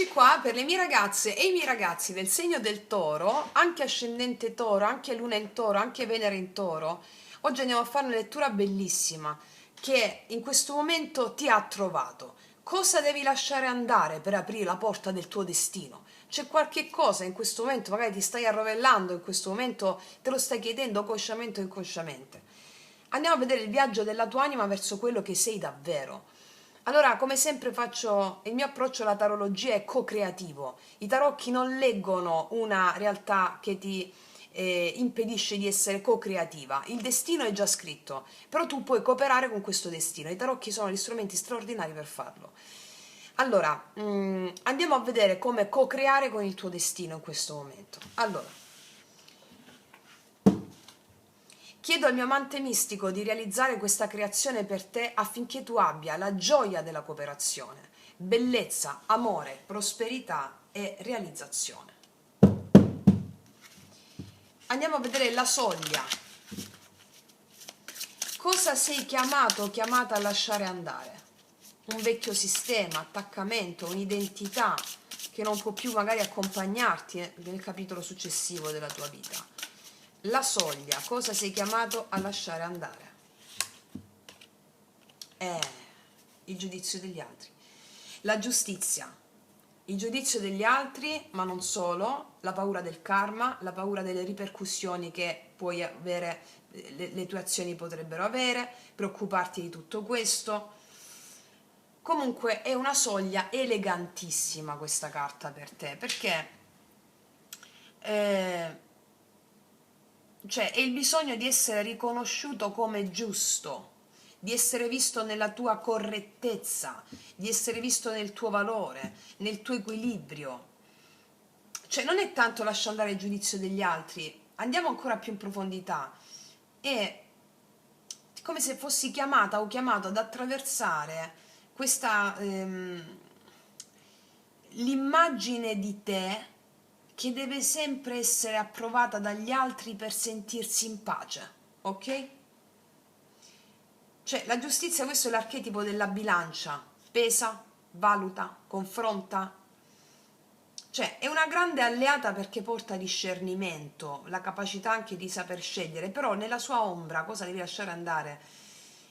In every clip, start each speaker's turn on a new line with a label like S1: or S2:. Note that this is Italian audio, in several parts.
S1: Eccoci qua per le mie ragazze e i miei ragazzi del segno del Toro, anche ascendente Toro, anche Luna in Toro, anche Venere in Toro. Oggi andiamo a fare una lettura bellissima che in questo momento ti ha trovato. Cosa devi lasciare andare per aprire la porta del tuo destino? C'è qualche cosa in questo momento, magari ti stai arrovellando, in questo momento te lo stai chiedendo consciamente o inconsciamente. Andiamo a vedere il viaggio della tua anima verso quello che sei davvero. Allora, come sempre faccio, il mio approccio alla tarologia è co-creativo. I tarocchi non leggono una realtà che ti impedisce di essere co-creativa. Il destino è già scritto, però tu puoi cooperare con questo destino. I tarocchi sono gli strumenti straordinari per farlo. Allora, andiamo a vedere come co-creare con il tuo destino in questo momento. Allora, chiedo al mio amante mistico di realizzare questa creazione per te affinché tu abbia la gioia della cooperazione, bellezza, amore, prosperità e realizzazione. Andiamo a vedere la soglia. Cosa sei chiamato o chiamata a lasciare andare? Un vecchio sistema, attaccamento, un'identità che non può più magari accompagnarti nel capitolo successivo della tua vita. La soglia, cosa sei chiamato a lasciare andare? Il giudizio degli altri. La giustizia, il giudizio degli altri, ma non solo, la paura del karma, la paura delle ripercussioni che puoi avere, le tue azioni potrebbero avere, preoccuparti di tutto questo. Comunque è una soglia elegantissima questa carta per te, perché cioè è il bisogno di essere riconosciuto come giusto, di essere visto nella tua correttezza, di essere visto nel tuo valore, nel tuo equilibrio. Cioè non è tanto lascia andare il giudizio degli altri, andiamo ancora più in profondità. È come se fossi chiamata o chiamato ad attraversare questa l'immagine di te che deve sempre essere approvata dagli altri per sentirsi in pace, ok? Cioè la giustizia, questo è l'archetipo della bilancia, pesa, valuta, confronta, cioè è una grande alleata perché porta discernimento, la capacità anche di saper scegliere, però nella sua ombra cosa devi lasciare andare?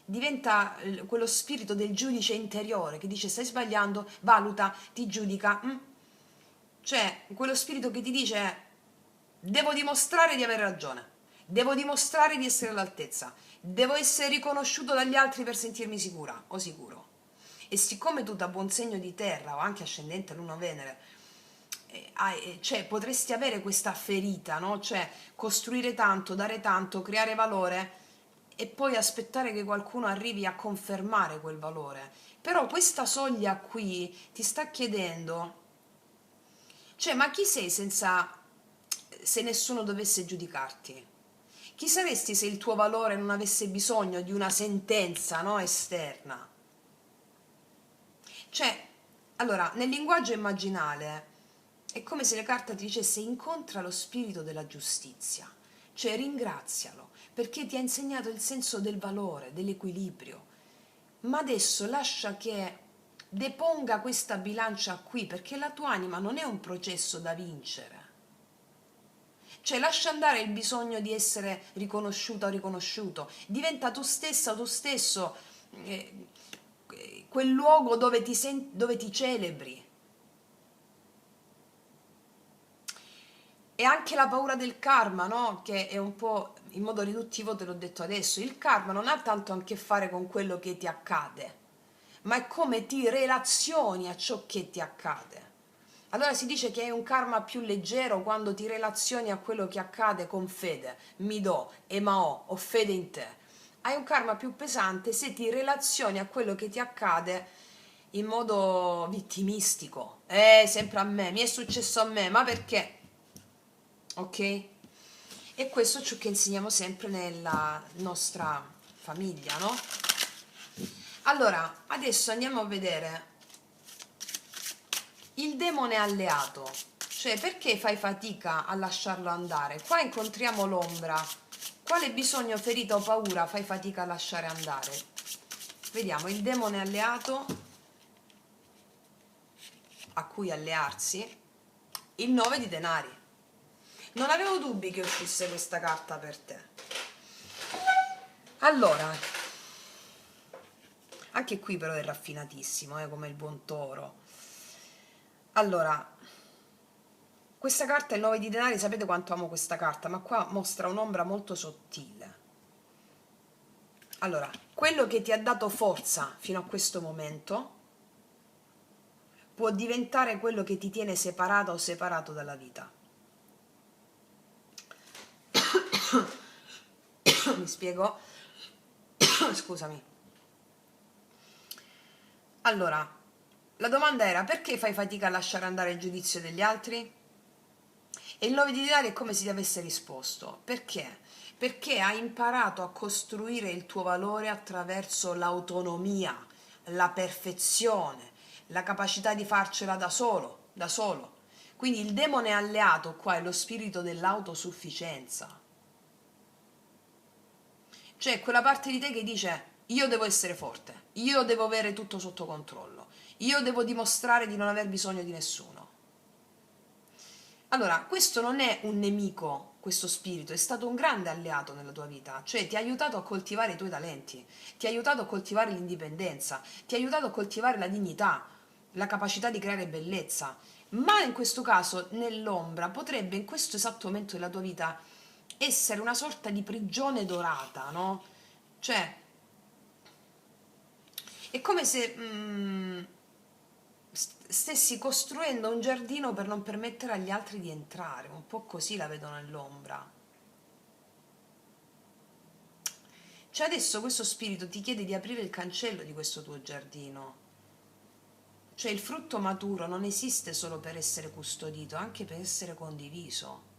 S1: Diventa quello spirito del giudice interiore che dice stai sbagliando, valuta, ti giudica, cioè quello spirito che ti dice devo dimostrare di avere ragione, devo dimostrare di essere all'altezza, devo essere riconosciuto dagli altri per sentirmi sicura o sicuro. E siccome tu da buon segno di terra o anche ascendente Luna Venere, cioè potresti avere questa ferita, no? Cioè costruire tanto, dare tanto, creare valore e poi aspettare che qualcuno arrivi a confermare quel valore. Però questa soglia qui ti sta chiedendo, cioè ma chi sei senza, se nessuno dovesse giudicarti? Chi saresti se il tuo valore non avesse bisogno di una sentenza, no, esterna? Cioè, allora, nel linguaggio immaginale è come se le carte ti dicesse incontra lo spirito della giustizia, cioè ringrazialo perché ti ha insegnato il senso del valore, dell'equilibrio, ma adesso lascia che deponga questa bilancia qui perché la tua anima non è un processo da vincere. Cioè lascia andare il bisogno di essere riconosciuta o riconosciuto, diventa tu stessa o tu stesso quel luogo dove dove ti celebri. E anche la paura del karma, no? Che è un po' in modo riduttivo, te l'ho detto adesso, il karma non ha tanto a che fare con quello che ti accade, ma è come ti relazioni a ciò che ti accade. Allora si dice che è un karma più leggero quando ti relazioni a quello che accade con fede, mi do, emao, ho fede in te. Hai un karma più pesante se ti relazioni a quello che ti accade in modo vittimistico. Sempre a me, mi è successo a me, ma perché? Ok? E questo è ciò che insegniamo sempre nella nostra famiglia, no? Allora, adesso andiamo a vedere il demone alleato, cioè perché fai fatica a lasciarlo andare? Qua incontriamo l'ombra. Quale bisogno, ferita o paura fai fatica a lasciare andare? Vediamo il demone alleato. a cui allearsi, il 9 di denari. Non avevo dubbi che uscisse questa carta per te. Allora, anche qui però è raffinatissimo, come il buon toro. Allora, questa carta, il 9 di denari, sapete quanto amo questa carta, ma qua mostra un'ombra molto sottile. Allora, quello che ti ha dato forza fino a questo momento può diventare quello che ti tiene separata o separato dalla vita. Mi spiego? Scusami. Allora, la domanda era: perché fai fatica a lasciare andare il giudizio degli altri? E il 9 di denari è come se ti avesse risposto. Perché? Perché hai imparato a costruire il tuo valore attraverso l'autonomia, la perfezione, la capacità di farcela da solo, da solo. Quindi il demone alleato qua è lo spirito dell'autosufficienza. Cioè quella parte di te che dice: io devo essere forte, io devo avere tutto sotto controllo, io devo dimostrare di non aver bisogno di nessuno. Allora, questo non è un nemico, questo spirito, è stato un grande alleato nella tua vita, cioè ti ha aiutato a coltivare i tuoi talenti, ti ha aiutato a coltivare l'indipendenza, ti ha aiutato a coltivare la dignità, la capacità di creare bellezza, ma in questo caso nell'ombra potrebbe in questo esatto momento della tua vita essere una sorta di prigione dorata, no? Cioè, è come se stessi costruendo un giardino per non permettere agli altri di entrare, un po' così la vedo nell'ombra. Cioè adesso questo spirito ti chiede di aprire il cancello di questo tuo giardino. Cioè il frutto maturo non esiste solo per essere custodito, anche per essere condiviso.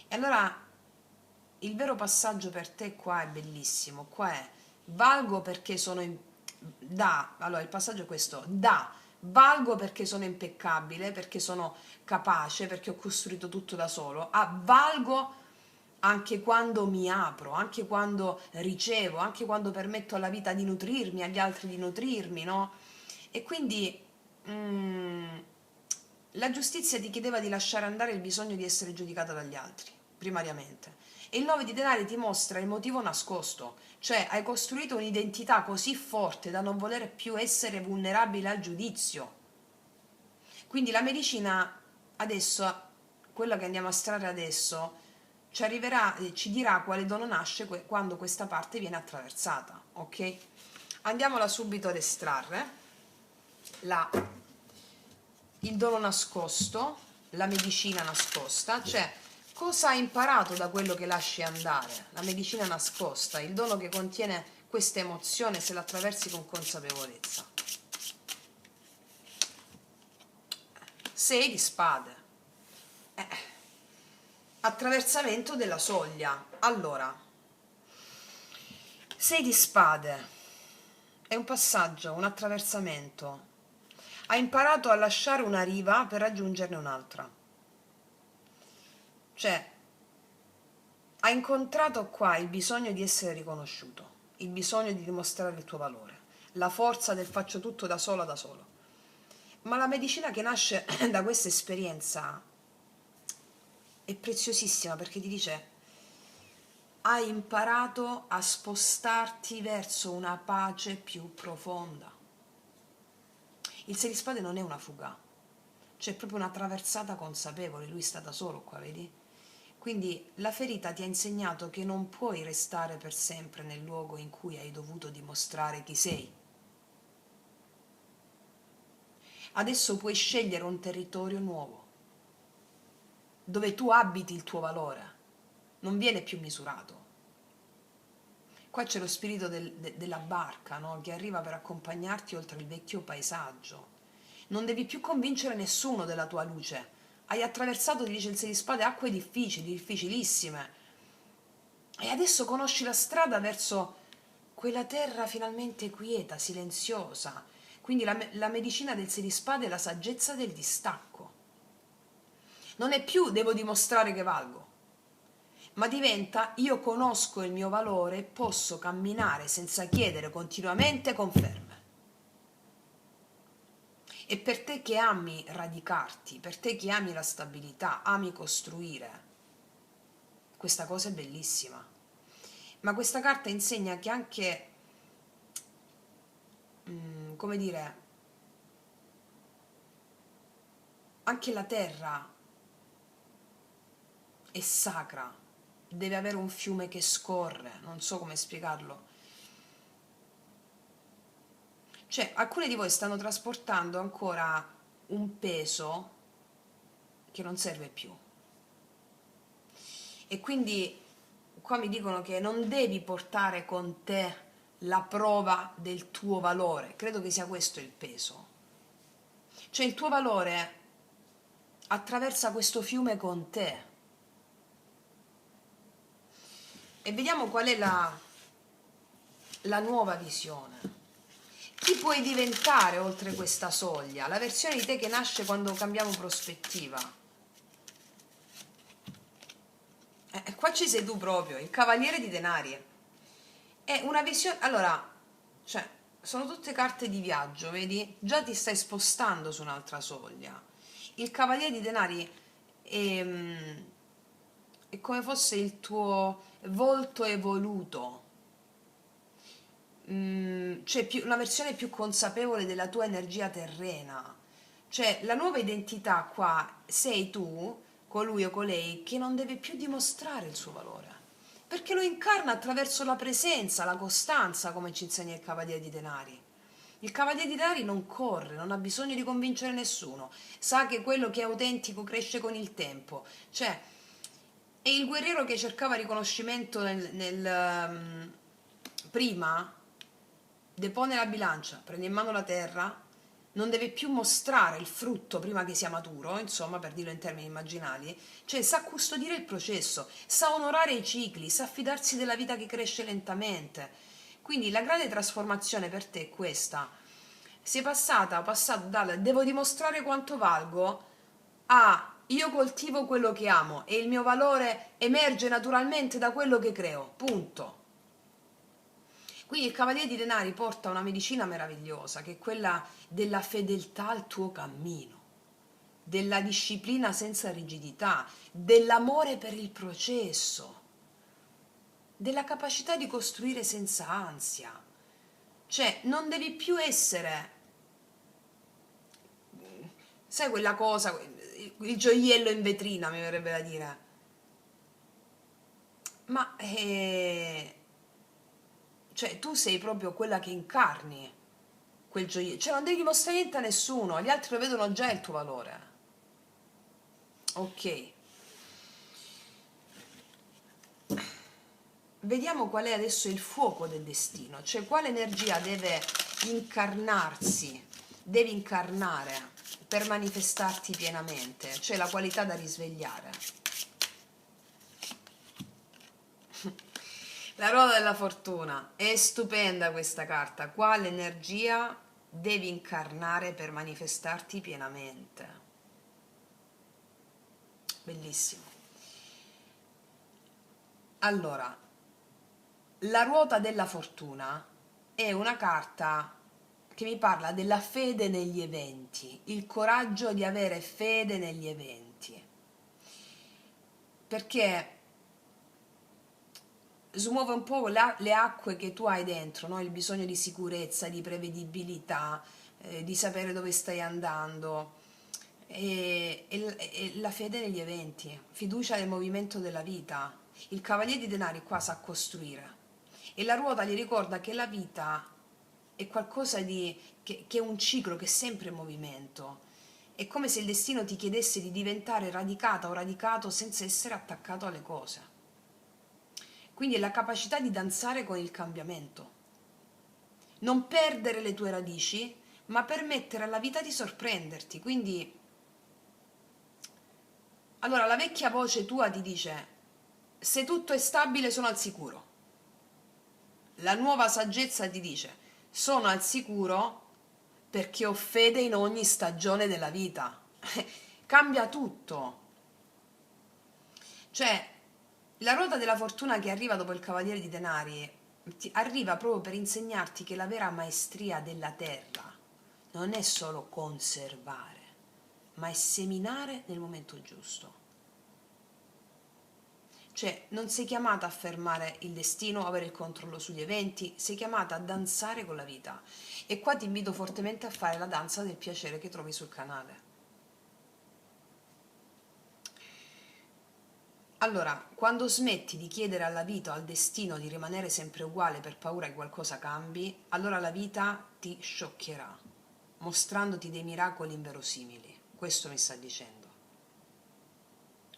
S1: E allora il vero passaggio per te qua è bellissimo, qua è: valgo perché sono allora il passaggio è questo: valgo perché sono impeccabile, perché sono capace, perché ho costruito tutto da solo, valgo anche quando mi apro, anche quando ricevo, anche quando permetto alla vita di nutrirmi, agli altri di nutrirmi, no? E quindi la giustizia ti chiedeva di lasciare andare il bisogno di essere giudicata dagli altri, primariamente. E il 9 di denari ti mostra il motivo nascosto, cioè hai costruito un'identità così forte da non voler più essere vulnerabile al giudizio. Quindi la medicina adesso, quella che andiamo a estrarre adesso, ci arriverà, ci dirà quale dono nasce quando questa parte viene attraversata, ok? Andiamola subito ad estrarre. Il dono nascosto, la medicina nascosta, cioè cosa hai imparato da quello che lasci andare, la medicina nascosta, il dono che contiene questa emozione se la attraversi con consapevolezza. 6 di spade, attraversamento della soglia. Allora, 6 di spade è un passaggio, un attraversamento. Hai imparato a lasciare una riva per raggiungerne un'altra. Cioè, hai incontrato qua il bisogno di essere riconosciuto, il bisogno di dimostrare il tuo valore, la forza del faccio tutto da sola da solo. Ma la medicina che nasce da questa esperienza è preziosissima, perché ti dice: hai imparato a spostarti verso una pace più profonda. Il 6 di spade non è una fuga, c'è proprio una traversata consapevole, lui sta da solo qua, vedi? Quindi la ferita ti ha insegnato che non puoi restare per sempre nel luogo in cui hai dovuto dimostrare chi sei. Adesso puoi scegliere un territorio nuovo, dove tu abiti il tuo valore, non viene più misurato. Qua c'è lo spirito della barca, no? Che arriva per accompagnarti oltre il vecchio paesaggio. Non devi più convincere nessuno della tua luce. Hai attraversato, ti dice il 6 di spade, acque difficili, difficilissime. E adesso conosci la strada verso quella terra finalmente quieta, silenziosa. Quindi la medicina del 6 di spade è la saggezza del distacco. Non è più devo dimostrare che valgo, ma diventa io conosco il mio valore e posso camminare senza chiedere continuamente conferme. E per te che ami radicarti, per te che ami la stabilità, ami costruire, questa cosa è bellissima. Ma questa carta insegna che anche, come dire, anche la terra è sacra, deve avere un fiume che scorre, non so come spiegarlo. Cioè, alcuni di voi stanno trasportando ancora un peso che non serve più. E quindi qua mi dicono che non devi portare con te la prova del tuo valore. Credo che sia questo il peso. Cioè il tuo valore attraversa questo fiume con te. E vediamo qual è la nuova visione. Chi puoi diventare oltre questa soglia? La versione di te che nasce quando cambiamo prospettiva. Qua ci sei tu proprio, il cavaliere di denari. È una visione... Allora, cioè, sono tutte carte di viaggio, vedi? Già ti stai spostando su un'altra soglia. Il cavaliere di denari è come fosse il tuo volto evoluto. Cioè una versione più consapevole della tua energia terrena. Cioè la nuova identità qua sei tu, colui o colei che non deve più dimostrare il suo valore, perché lo incarna attraverso la presenza, la costanza, come ci insegna il Cavaliere di Denari. Il Cavaliere di Denari non corre, non ha bisogno di convincere nessuno, sa che quello che è autentico cresce con il tempo. Cioè è il guerriero che cercava riconoscimento prima, depone la bilancia, prende in mano la terra, non deve più mostrare il frutto prima che sia maturo, insomma, per dirlo in termini immaginali, cioè sa custodire il processo, sa onorare i cicli, sa fidarsi della vita che cresce lentamente. Quindi la grande trasformazione per te è questa. Sei ho passato dal devo dimostrare quanto valgo a io coltivo quello che amo e il mio valore emerge naturalmente da quello che creo, punto. Quindi il Cavaliere di Denari porta una medicina meravigliosa, che è quella della fedeltà al tuo cammino, della disciplina senza rigidità, dell'amore per il processo, della capacità di costruire senza ansia. Cioè, non devi più essere, sai quella cosa, il gioiello in vetrina, mi verrebbe da dire. Ma cioè tu sei proprio quella che incarni quel gioiello, cioè non devi dimostrare niente a nessuno, gli altri lo vedono già il tuo valore. Ok, vediamo qual è adesso il fuoco del destino, cioè quale energia deve incarnarsi, devi incarnare per manifestarti pienamente, cioè la qualità da risvegliare. La ruota della fortuna, è stupenda questa carta, quale energia devi incarnare per manifestarti pienamente. Bellissimo. Allora, la ruota della fortuna è una carta che mi parla della fede negli eventi, il coraggio di avere fede negli eventi, perché smuove un po' le acque che tu hai dentro, no? Il bisogno di sicurezza, di prevedibilità, di sapere dove stai andando, e la fede negli eventi, fiducia nel movimento della vita. Il Cavaliere di Denari qua sa costruire e la ruota gli ricorda che la vita è qualcosa che è un ciclo, che è sempre in movimento. È come se il destino ti chiedesse di diventare radicata o radicato senza essere attaccato alle cose. Quindi è la capacità di danzare con il cambiamento. Non perdere le tue radici, ma permettere alla vita di sorprenderti. Quindi, allora, la vecchia voce tua ti dice: se tutto è stabile sono al sicuro. La nuova saggezza ti dice: sono al sicuro perché ho fede in ogni stagione della vita. Cambia tutto. Cioè, la ruota della fortuna che arriva dopo il Cavaliere di Denari arriva proprio per insegnarti che la vera maestria della terra, non è solo conservare, ma è seminare nel momento giusto. Cioè, non sei chiamata a fermare il destino, avere il controllo sugli eventi, sei chiamata a danzare con la vita. E qua ti invito fortemente a fare la danza del piacere che trovi sul canale. Allora, quando smetti di chiedere alla vita o al destino di rimanere sempre uguale per paura che qualcosa cambi, allora la vita ti scioccherà, mostrandoti dei miracoli inverosimili. Questo mi sta dicendo.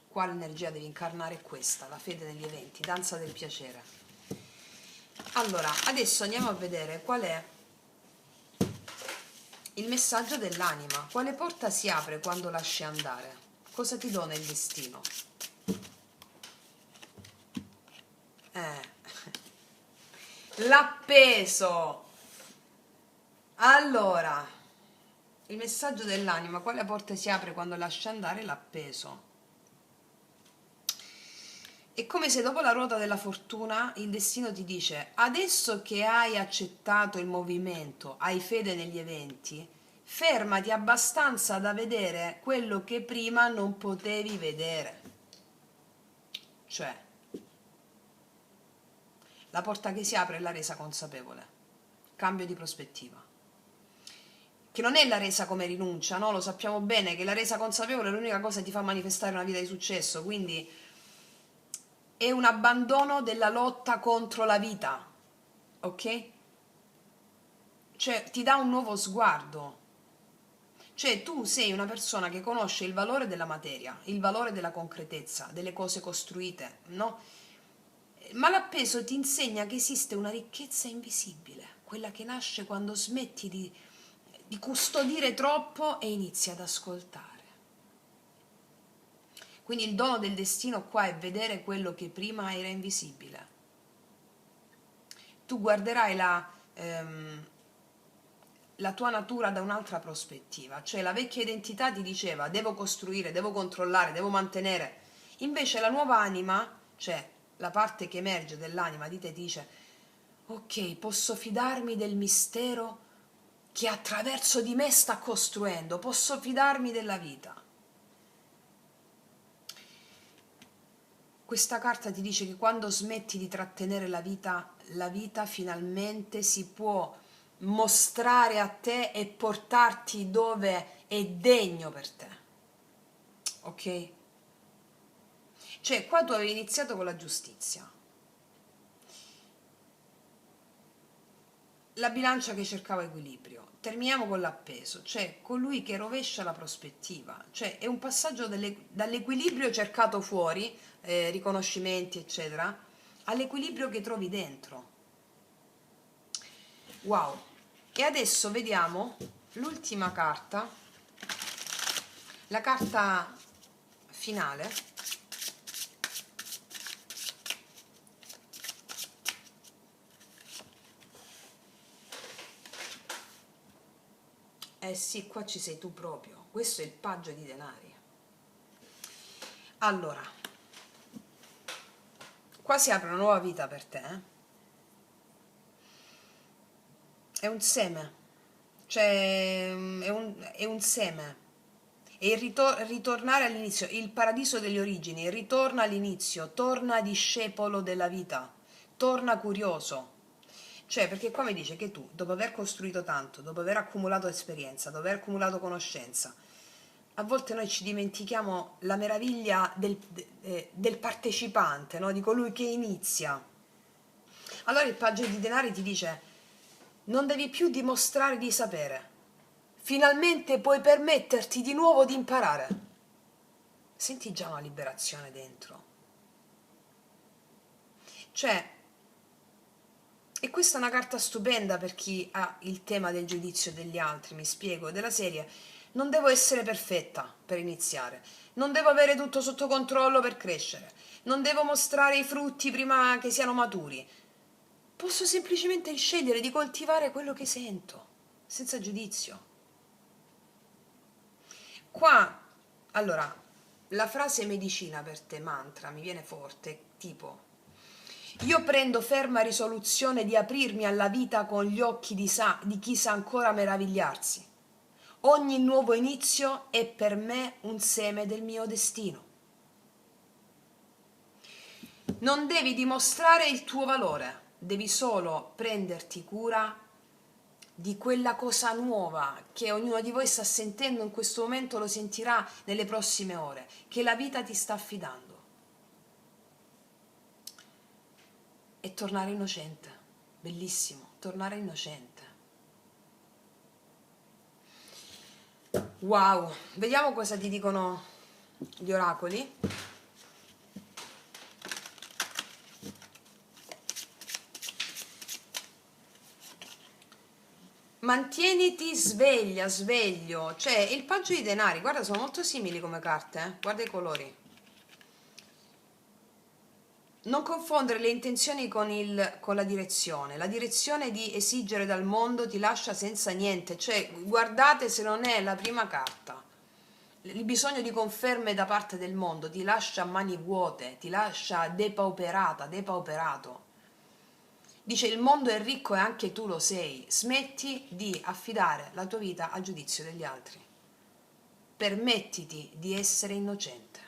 S1: Quale energia devi incarnare? È questa, la fede negli eventi, danza del piacere. Allora, adesso andiamo a vedere qual è il messaggio dell'anima. Quale porta si apre quando lasci andare? Cosa ti dona il destino? L'appeso. Allora, il messaggio dell'anima, quale porta si apre quando lasci andare? L'appeso. È come se dopo la ruota della fortuna il destino ti dice: adesso che hai accettato il movimento, hai fede negli eventi, fermati abbastanza da vedere quello che prima non potevi vedere. Cioè, la porta che si apre è la resa consapevole, cambio di prospettiva. Che non è la resa come rinuncia, no? Lo sappiamo bene che la resa consapevole è l'unica cosa che ti fa manifestare una vita di successo, quindi è un abbandono della lotta contro la vita, ok? Cioè ti dà un nuovo sguardo. Cioè tu sei una persona che conosce il valore della materia, il valore della concretezza, delle cose costruite, no? Ma l'appeso ti insegna che esiste una ricchezza invisibile, quella che nasce quando smetti di custodire troppo e inizi ad ascoltare. Quindi il dono del destino qua è vedere quello che prima era invisibile. Tu guarderai la tua natura da un'altra prospettiva, cioè la vecchia identità ti diceva devo costruire, devo controllare, devo mantenere, invece la nuova anima, cioè la parte che emerge dell'anima di te ti dice ok, posso fidarmi del mistero che attraverso di me sta costruendo, posso fidarmi della vita. Questa carta ti dice che quando smetti di trattenere la vita finalmente si può mostrare a te e portarti dove è degno per te. Ok? Cioè, qua tu avevi iniziato con la giustizia. La bilancia che cercava equilibrio. Terminiamo con l'appeso, cioè colui che rovescia la prospettiva. Cioè è un passaggio dall'equilibrio cercato fuori, riconoscimenti, eccetera, all'equilibrio che trovi dentro. Wow! E adesso vediamo l'ultima carta, la carta finale. Eh sì, qua ci sei tu proprio. Questo è il paggio di denari. Allora, qua si apre una nuova vita per te. È un seme. Cioè, è un seme. E il ritornare all'inizio, il paradiso delle origini, ritorna all'inizio, torna discepolo della vita, torna curioso. Cioè, perché qua mi dice che tu, dopo aver costruito tanto, dopo aver accumulato esperienza, dopo aver accumulato conoscenza, a volte noi ci dimentichiamo la meraviglia del partecipante, no? Di colui che inizia. Allora il paggio di denari ti dice: non devi più dimostrare di sapere. Finalmente puoi permetterti di nuovo di imparare. Senti già una liberazione dentro. Cioè, e questa è una carta stupenda per chi ha il tema del giudizio degli altri, mi spiego, della serie. Non devo essere perfetta per iniziare, non devo avere tutto sotto controllo per crescere, non devo mostrare i frutti prima che siano maturi. Posso semplicemente scegliere di coltivare quello che sento, senza giudizio. Qua, allora, la frase medicina per te, mantra, mi viene forte, tipo: io prendo ferma risoluzione di aprirmi alla vita con gli occhi di chi sa ancora meravigliarsi. Ogni nuovo inizio è per me un seme del mio destino. Non devi dimostrare il tuo valore, devi solo prenderti cura di quella cosa nuova che ognuno di voi sta sentendo in questo momento, lo sentirà nelle prossime ore, che la vita ti sta affidando. E tornare innocente, bellissimo, tornare innocente. Wow, vediamo cosa ti dicono gli oracoli. Mantieniti sveglia, sveglio, cioè il paggio di denari, guarda, sono molto simili come carte, guarda i colori. Non confondere le intenzioni con la direzione. La direzione di esigere dal mondo ti lascia senza niente, cioè guardate se non è la prima carta. Il bisogno di conferme da parte del mondo ti lascia a mani vuote, ti lascia depauperata, depauperato. Dice il mondo è ricco e anche tu lo sei, smetti di affidare la tua vita al giudizio degli altri. Permettiti di essere innocente.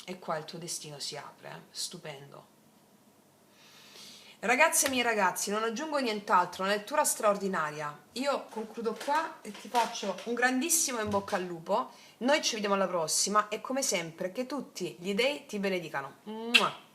S1: E qua il tuo destino si apre, stupendo. Ragazze mie ragazzi, non aggiungo nient'altro, una lettura straordinaria. Io concludo qua e ti faccio un grandissimo in bocca al lupo. Noi ci vediamo alla prossima e come sempre che tutti gli dei ti benedicano. Mua!